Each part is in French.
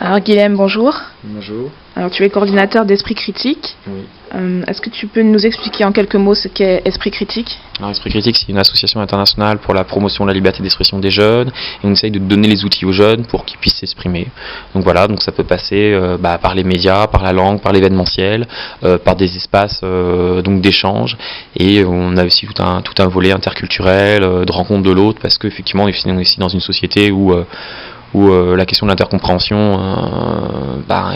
Alors Guilhem, bonjour. Bonjour. Alors tu es coordinateur d'Esprit Critique. Oui. Est-ce que tu peux nous expliquer en quelques mots ce qu'est Esprit Critique ? Alors, Esprit Critique, c'est une association internationale pour la promotion de la liberté d'expression des jeunes, et on essaye de donner les outils aux jeunes pour qu'ils puissent s'exprimer. Donc voilà, donc ça peut passer par les médias, par la langue, par l'événementiel, par des espaces donc d'échange, et on a aussi tout un volet interculturel, de rencontre de l'autre, parce qu'effectivement on est ici dans une société où la question de l'intercompréhension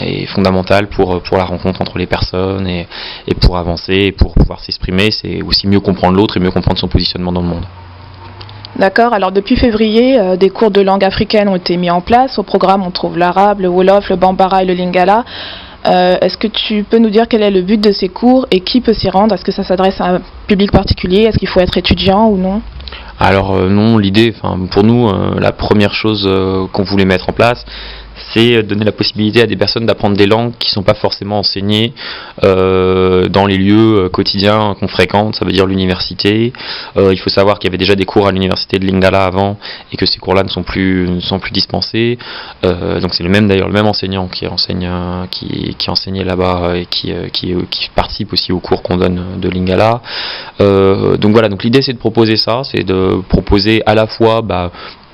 est fondamentale pour la rencontre entre les personnes et pour avancer et pour pouvoir s'exprimer. C'est aussi mieux comprendre l'autre et mieux comprendre son positionnement dans le monde. D'accord, alors depuis février, des cours de langue africaine ont été mis en place. Au programme, on trouve l'arabe, le wolof, le bambara et le lingala. Est-ce que tu peux nous dire quel est le but de ces cours et qui peut s'y rendre ? Est-ce que ça s'adresse à un public particulier ? Est-ce qu'il faut être étudiant ou non ? Alors non, l'idée, pour nous, la première chose qu'on voulait mettre en place, c'est donner la possibilité à des personnes d'apprendre des langues qui ne sont pas forcément enseignées dans les lieux quotidiens qu'on fréquente, ça veut dire l'université. Il faut savoir qu'il y avait déjà des cours à l'université de Lingala avant et que ces cours-là ne sont plus dispensés. Donc c'est le même enseignant qui enseignait là-bas et qui participe aussi aux cours qu'on donne de Lingala. Donc voilà, donc l'idée c'est de proposer ça, c'est de proposer à la fois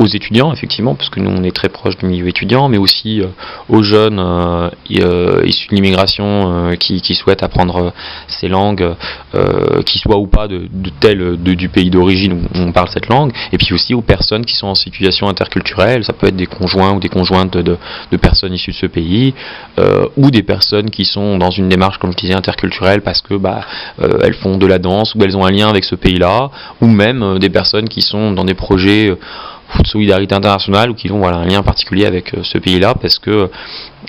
aux étudiants, effectivement, parce que nous on est très proche du milieu étudiant, mais aussi aux jeunes issus de l'immigration qui souhaitent apprendre ces langues, qui soient ou pas du pays d'origine où on parle cette langue, et puis aussi aux personnes qui sont en situation interculturelle, ça peut être des conjoints ou des conjointes de personnes issues de ce pays, ou des personnes qui sont dans une démarche, comme je disais, interculturelle, parce que elles font de la danse, ou elles ont un lien avec ce pays-là, ou même des personnes qui sont dans des projets de solidarité internationale ou qui ont un lien particulier avec ce pays-là, parce que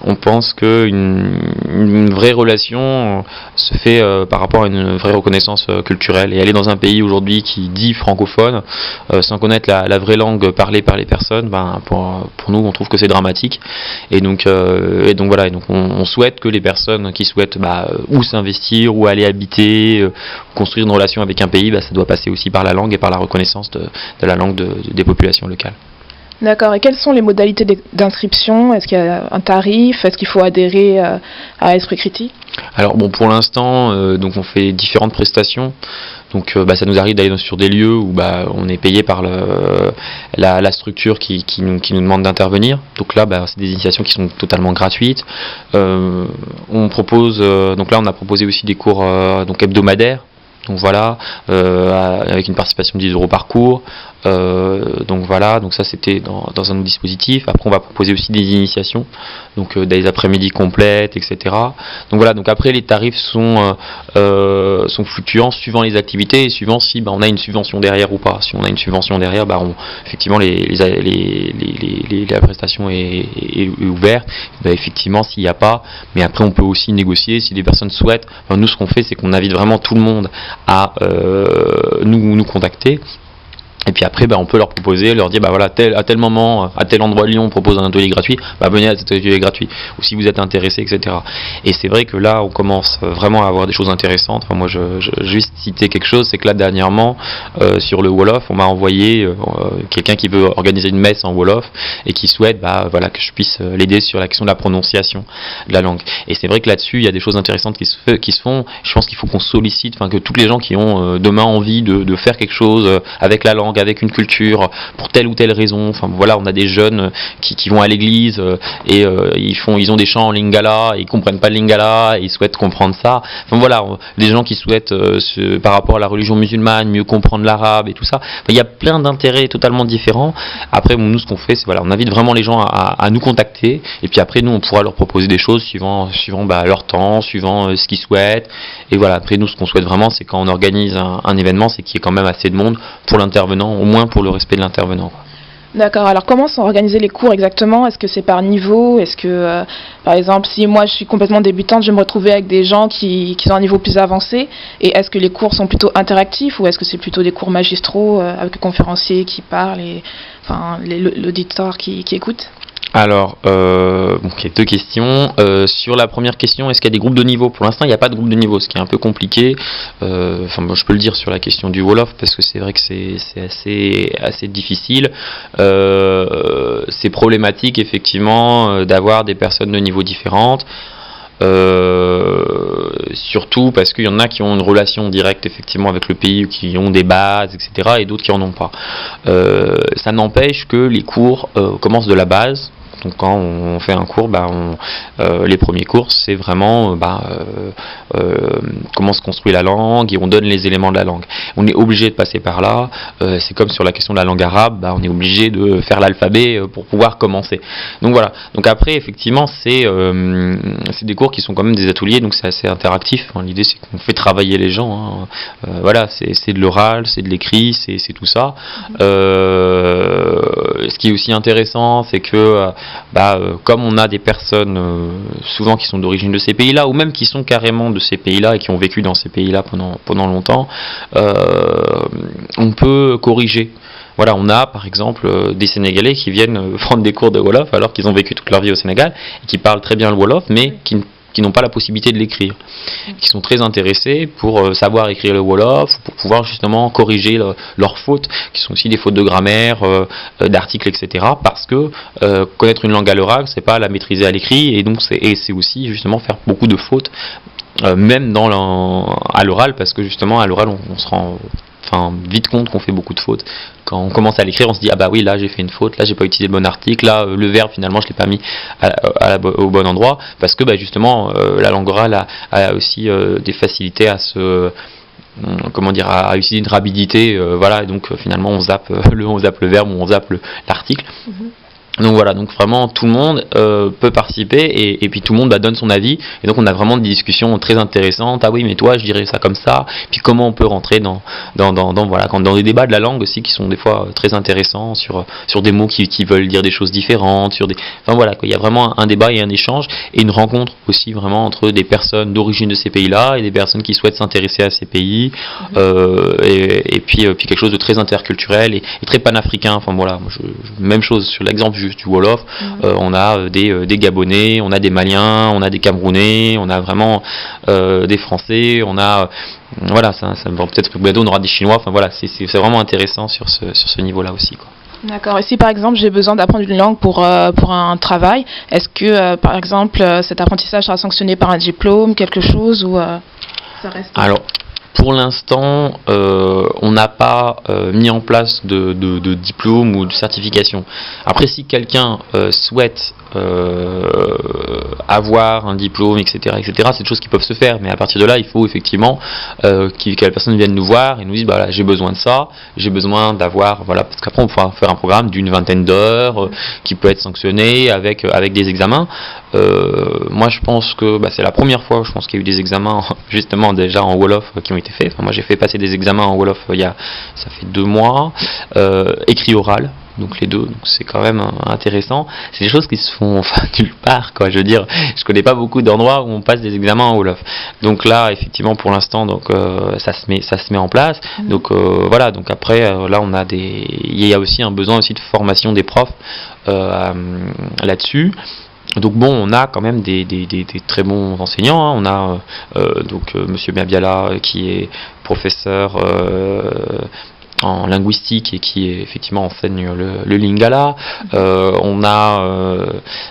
on pense qu'une vraie relation se fait par rapport à une vraie reconnaissance culturelle, et aller dans un pays aujourd'hui qui dit francophone sans connaître la vraie langue parlée par les personnes, pour nous on trouve que c'est dramatique, et donc voilà, et donc on souhaite que les personnes qui souhaitent ou s'investir ou aller habiter, construire une relation avec un pays, ça doit passer aussi par la langue et par la reconnaissance de la langue des populations locales. D'accord, et quelles sont les modalités d'inscription ? Est-ce qu'il y a un tarif ? Est-ce qu'il faut adhérer à Esprit Critique ? Alors pour l'instant, donc on fait différentes prestations. Donc ça nous arrive d'aller sur des lieux où on est payé par la structure qui nous demande d'intervenir. Donc là, c'est des initiations qui sont totalement gratuites. On propose, donc là on a proposé aussi des cours hebdomadaires. Donc voilà, avec une participation de 10 € par cours. Donc voilà, donc ça c'était dans un autre dispositif. Après on va proposer aussi des initiations, donc des après-midi complètes, etc. Donc voilà, donc après les tarifs sont fluctuants suivant les activités et suivant si on a une subvention derrière ou pas. Si on a une subvention derrière, effectivement la prestation est ouverte. Effectivement s'il n'y a pas, mais après on peut aussi négocier si des personnes souhaitent. Nous ce qu'on fait, c'est qu'on invite vraiment tout le monde à nous contacter. Et puis après, on peut leur proposer, leur dire, à tel moment, à tel endroit de Lyon, on propose un atelier gratuit, venez à cet atelier gratuit, ou si vous êtes intéressé, etc. Et c'est vrai que là, on commence vraiment à avoir des choses intéressantes. Moi, je juste citer quelque chose, c'est que là, dernièrement, sur le Wolof, on m'a envoyé quelqu'un qui veut organiser une messe en Wolof, et qui souhaite, que je puisse l'aider sur la question de la prononciation de la langue. Et c'est vrai que là-dessus, il y a des choses intéressantes qui se font. Je pense qu'il faut qu'on sollicite, que tous les gens qui ont demain envie de faire quelque chose avec la langue, avec une culture, pour telle ou telle raison. On a des jeunes qui vont à l'église et ils ont des chants en lingala, et ils comprennent pas le lingala, et ils souhaitent comprendre ça. Des gens qui souhaitent par rapport à la religion musulmane mieux comprendre l'arabe et tout ça. Il y a plein d'intérêts totalement différents. Après, nous ce qu'on fait, c'est on invite vraiment les gens à nous contacter, et puis après nous on pourra leur proposer des choses suivant leur temps, suivant ce qu'ils souhaitent. Et voilà, après nous ce qu'on souhaite vraiment, c'est quand on organise un événement, c'est qu'il y ait quand même assez de monde pour l'intervenant, au moins pour le respect de l'intervenant. D'accord, alors comment sont organisés les cours exactement ? Est-ce que c'est par niveau ? Est-ce que, par exemple, si moi je suis complètement débutante, je vais me retrouver avec des gens qui sont à un niveau plus avancé, et est-ce que les cours sont plutôt interactifs, ou est-ce que c'est plutôt des cours magistraux avec le conférencier qui parle et l'auditoire qui écoute ? Alors, il y a deux questions. Sur la première question, est-ce qu'il y a des groupes de niveau? Pour l'instant, il n'y a pas de groupe de niveau, ce qui est un peu compliqué. Je peux le dire sur la question du Wolof, parce que c'est vrai que c'est assez difficile. C'est problématique, effectivement, d'avoir des personnes de niveau différentes. Surtout parce qu'il y en a qui ont une relation directe effectivement avec le pays, qui ont des bases, etc., et d'autres qui en ont pas. Ça n'empêche que les cours commencent de la base. Donc quand on fait un cours, les premiers cours, c'est vraiment comment se construit la langue, et on donne les éléments de la langue. On est obligé de passer par là. C'est comme sur la question de la langue arabe, on est obligé de faire l'alphabet pour pouvoir commencer. Donc voilà. Donc après, effectivement, c'est des cours qui sont quand même des ateliers, donc c'est assez interactif. L'idée, c'est qu'on fait travailler les gens. Voilà, c'est de l'oral, c'est de l'écrit, c'est tout ça. Ce qui est aussi intéressant, c'est que comme on a des personnes souvent qui sont d'origine de ces pays-là, ou même qui sont carrément de ces pays-là et qui ont vécu dans ces pays-là pendant longtemps, on peut corriger. Voilà, on a par exemple des Sénégalais qui viennent prendre des cours de Wolof alors qu'ils ont vécu toute leur vie au Sénégal et qui parlent très bien le Wolof, mais qui n'ont pas la possibilité de l'écrire, qui sont très intéressés pour savoir écrire le Wolof, pour pouvoir justement corriger leurs fautes, qui sont aussi des fautes de grammaire, d'articles, etc. Parce que connaître une langue à l'oral, c'est pas la maîtriser à l'écrit, et donc c'est aussi justement faire beaucoup de fautes, même à l'oral, parce que justement à l'oral on se rend vite compte qu'on fait beaucoup de fautes. Quand on commence à l'écrire, on se dit ah bah oui, là j'ai fait une faute, là j'ai pas utilisé le bon article, là le verbe finalement je l'ai pas mis au bon endroit, parce que justement la langue orale a aussi des facilités à se à utiliser une rapidité, voilà, et donc finalement on zappe le verbe ou on zappe l'article. Donc voilà, donc vraiment tout le monde peut participer, et puis tout le monde donne son avis, et donc on a vraiment des discussions très intéressantes. Ah oui, mais toi je dirais ça comme ça, puis comment on peut rentrer dans des débats de la langue aussi qui sont des fois très intéressants sur des mots qui veulent dire des choses différentes, il y a vraiment un débat et un échange, et une rencontre aussi vraiment entre des personnes d'origine de ces pays-là et des personnes qui souhaitent s'intéresser à ces pays, et puis quelque chose de très interculturel et très panafricain. Même chose sur l'exemple du Wolof, on a des Gabonais, on a des Maliens, on a des Camerounais, on a vraiment des Français, on a peut-être bientôt on aura des Chinois. C'est vraiment intéressant sur ce niveau-là aussi, quoi. D'accord. Et si par exemple j'ai besoin d'apprendre une langue pour un travail, est-ce que par exemple cet apprentissage sera sanctionné par un diplôme, quelque chose, ou ça reste... Alors, pour l'instant, on n'a pas mis en place de diplôme ou de certification. Après, si quelqu'un souhaite avoir un diplôme, etc., c'est des choses qui peuvent se faire, mais à partir de là, il faut effectivement que la personne vienne nous voir et nous dise j'ai besoin de ça, j'ai besoin d'avoir, parce qu'après on pourra faire un programme d'une vingtaine d'heures qui peut être sanctionné avec des examens. Moi je pense que c'est la première fois qu'il y a eu des examens justement déjà en Wolof qui ont été faits. Moi j'ai fait passer des examens en Wolof ça fait 2 mois, écrit oral. Donc les deux, donc c'est quand même intéressant. C'est des choses qui se font nulle part, quoi. Je veux dire, je connais pas beaucoup d'endroits où on passe des examens en Wolof. Donc là, effectivement, pour l'instant, ça se met en place. Donc voilà. Donc après, là, il y a aussi un besoin aussi de formation des profs là-dessus. Donc on a quand même des très bons enseignants. On a Monsieur Mabiala qui est professeur en linguistique et qui effectivement enseigne le lingala. On a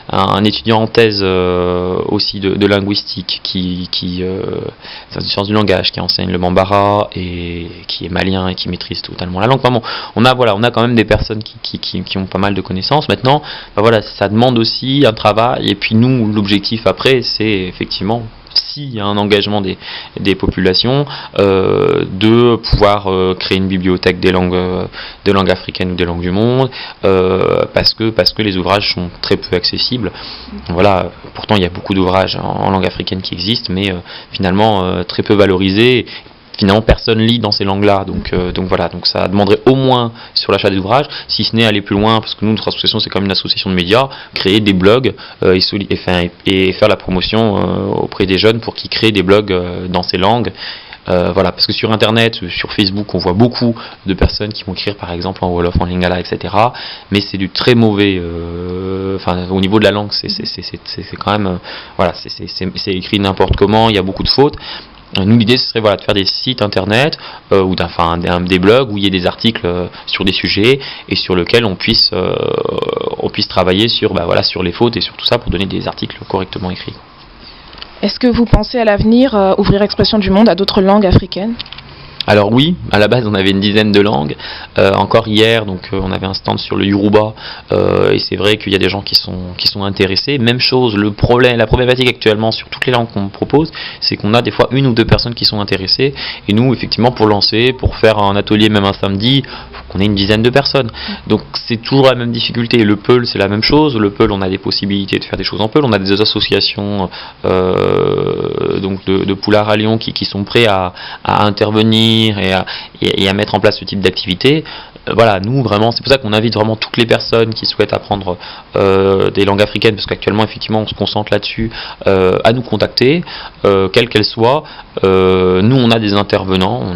un étudiant en thèse aussi de linguistique qui de sciences du langage, qui enseigne le bambara et qui est malien et qui maîtrise totalement la langue. On a quand même des personnes qui ont pas mal de connaissances. Maintenant, ça demande aussi un travail, et puis nous, l'objectif après, c'est effectivement, s'il y a un engagement des populations, de pouvoir créer une bibliothèque des langues africaines ou des langues du monde, parce que les ouvrages sont très peu accessibles. Voilà, pourtant il y a beaucoup d'ouvrages en langue africaine qui existent, mais finalement très peu valorisés. Finalement, personne lit dans ces langues-là, donc ça demanderait au moins sur l'achat des ouvrages, si ce n'est aller plus loin, parce que nous, notre association, c'est quand même une association de médias, créer des blogs et faire la promotion auprès des jeunes pour qu'ils créent des blogs dans ces langues, Voilà, parce que sur Internet, sur Facebook, on voit beaucoup de personnes qui vont écrire par exemple en Wolof, en Lingala, etc. Mais c'est du très mauvais. Enfin, au niveau de la langue, c'est quand même, voilà, c'est écrit n'importe comment. Il y a beaucoup de fautes. Nous, l'idée, ce serait voilà, de faire des sites internet ou des blogs où il y ait des articles sur des sujets et sur lesquels on puisse travailler sur, voilà, sur les fautes et sur tout ça pour donner des articles correctement écrits. Est-ce que vous pensez à l'avenir ouvrir Expression du Monde à d'autres langues africaines ? Alors oui, à la base on avait une dizaine de langues. Encore hier, donc on avait un stand sur le Yoruba et c'est vrai qu'il y a des gens qui sont intéressés. Même chose, la problématique actuellement sur toutes les langues qu'on propose, c'est qu'on a des fois une ou deux personnes qui sont intéressées. Et nous, effectivement, pour faire un atelier même un samedi, faut qu'on ait une dizaine de personnes. Donc c'est toujours la même difficulté. Le Peul, c'est la même chose. Le Peul, on a des possibilités de faire des choses en Peul. On a des associations donc de poulards à Lyon qui sont prêts à intervenir et à mettre en place ce type d'activité. Voilà, nous vraiment, c'est pour ça qu'on invite vraiment toutes les personnes qui souhaitent apprendre des langues africaines, parce qu'actuellement effectivement on se concentre là-dessus, à nous contacter, quelles qu'elles soient. Nous on a des intervenants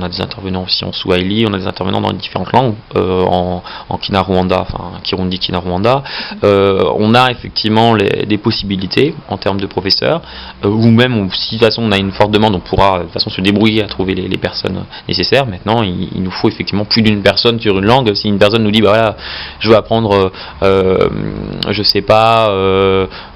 aussi en Swahili, on a des intervenants dans différentes langues, en Kinyarwanda, enfin Kirundi, Kinyarwanda. On a effectivement des possibilités en termes de professeurs, ou même si de toute façon on a une forte demande, on pourra de toute façon se débrouiller à trouver les personnes nécessaires. Maintenant il nous faut effectivement plus d'une personne sur une langue. Si une personne nous dit bah voilà, je veux apprendre je sais pas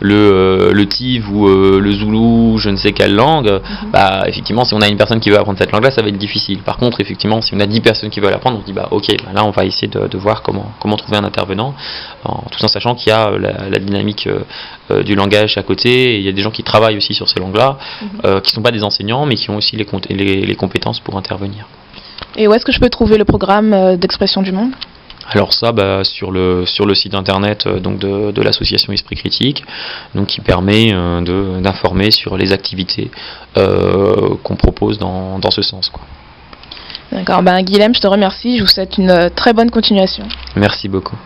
le Tiv ou le Zoulou, je ne sais quelle langue, bah effectivement si on a une personne qui veut apprendre cette langue là, ça va être difficile. Par contre effectivement si on a 10 personnes qui veulent apprendre, on se dit bah ok, bah là on va essayer de voir comment trouver un intervenant, tout en sachant qu'il y a la dynamique du langage à côté, et il y a des gens qui travaillent aussi sur ces langues là, qui sont pas des enseignants mais qui ont aussi les compétences pour intervenir. Et où est-ce que je peux trouver le programme d'Expression du Monde ? Alors ça, sur le site internet donc de l'association Esprit Critique, donc qui permet d'informer sur les activités qu'on propose dans ce sens, quoi. D'accord, Guilhem, je te remercie, je vous souhaite une très bonne continuation. Merci beaucoup.